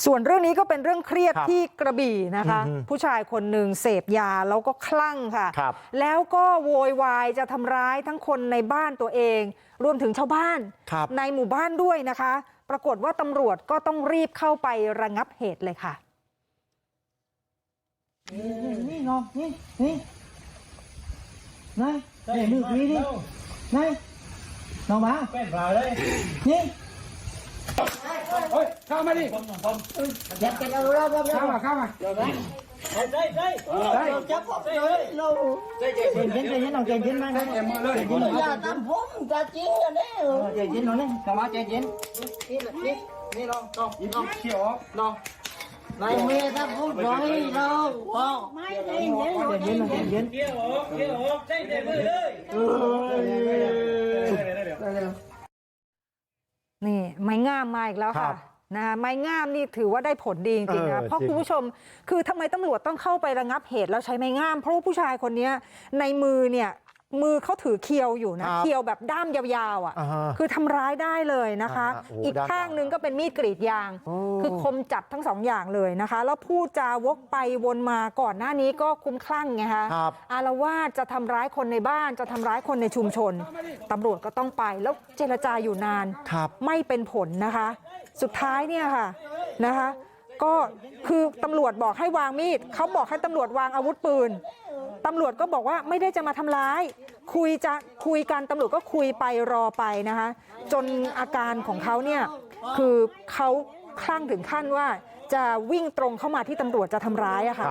ส่วนเรื่องนี้ก็เป็นเรื่องเครียดที่กระบี่นะคะผู้ชายคนหนึ่งเสพยาแล้วก็คลั่งค่ะแล้วก็โวยวายจะทำร้ายทั้งคนในบ้านตัวเองรวมถึงชาวบ้านในหมู่บ้านด้วยนะคะปรากฏว่าตำรวจก็ต้องรีบเข้าไประงับเหตุเลยค่ะนี่น้องนี่นายมือพี่นี่นายน้องมาเป็นเปล่าเลยนี่เข้ามาดิอยากจะเอาเราเข้ามาได้จับผมเลยเราเย็นน้องเย็นมากเลยอย่าทำผมจะจริงอันนี้เย็นน้องนี่เข้ามาเย็นนี่น้องเขียวน้องนายเมย์ถ้าพูดร้อยเราไม่เย็นเกี่ยวได้เด็ดเลยนี่ไม้งามมาอีกแล้วค่ะนะไม้งามนี่ถือว่าได้ผลดีจริงๆนะเพราะคุณผู้ชมคือทำไมตำรวจต้องเข้าไประงับเหตุแล้วใช้ไม้งามเพราะว่าผู้ชายคนนี้ในมือเนี่ยมือเขาถือเคียวอยู่นะเคียวแบบด้ามยาวๆอ่ะคือทำร้ายได้เลยนะคะอีกข้างนึงก็เป็นมีดกรีดยางคือคมจัดทั้งสองอย่างเลยนะคะแล้วพูดจาวกไปวนมาก่อนหน้านี้ก็คุ้มคลั่งไงคะอาละวาดจะทำร้ายคนในบ้านจะทำร้ายคนในชุมชนตำรวจก็ต้องไปแล้วเจรจาอยู่นานไม่เป็นผลนะคะสุดท้ายเนี่ยค่ะนะคะก็คือตำรวจบอกให้วางมีดเขาบอกให้ตำรวจวางอาวุธปืนตำรวจก็บอกว่าไม่ได้จะมาทำร้ายคุยกันตำรวจก็คุยไปรอไปนะคะจนอาการของเขาเนี่ยคือเขาคลั่งถึงขั้นว่าจะวิ่งตรงเข้ามาที่ตำรวจจะทำร้ายอะค่ะ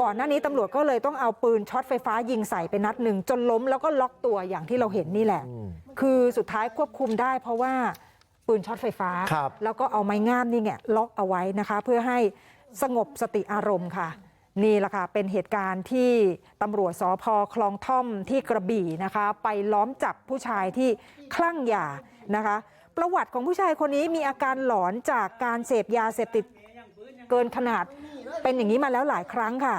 ก่อนหน้านี้ตำรวจก็เลยต้องเอาปืนช็อตไฟฟ้ายิงใส่ไปนัดหนึ่งจนล้มแล้วก็ล็อกตัวอย่างที่เราเห็นนี่แหละคือสุดท้ายควบคุมได้เพราะว่าปืนช็อตไฟฟ้าแล้วก็เอาไม้งามนี่ไงล็อกเอาไว้นะคะเพื่อให้สงบสติอารมณ์ค่ะนี่แหละค่ะเป็นเหตุการณ์ที่ตำรวจสภ.คลองท่อมที่กระบี่นะคะไปล้อมจับผู้ชายที่คลั่งยานะคะประวัติของผู้ชายคนนี้มีอาการหลอนจากการเสพยาเสพติดเกินขนาดเป็นอย่างนี้มาแล้วหลายครั้งค่ะ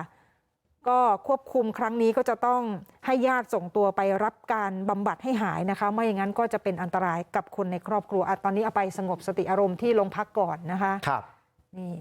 ก็ควบคุมครั้งนี้ก็จะต้องให้ญาติส่งตัวไปรับการบำบัดให้หายนะคะไม่อย่างนั้นก็จะเป็นอันตรายกับคนในครอบครัวตอนนี้เอาไปสงบสติอารมณ์ที่โรงพักก่อนนะคะนี่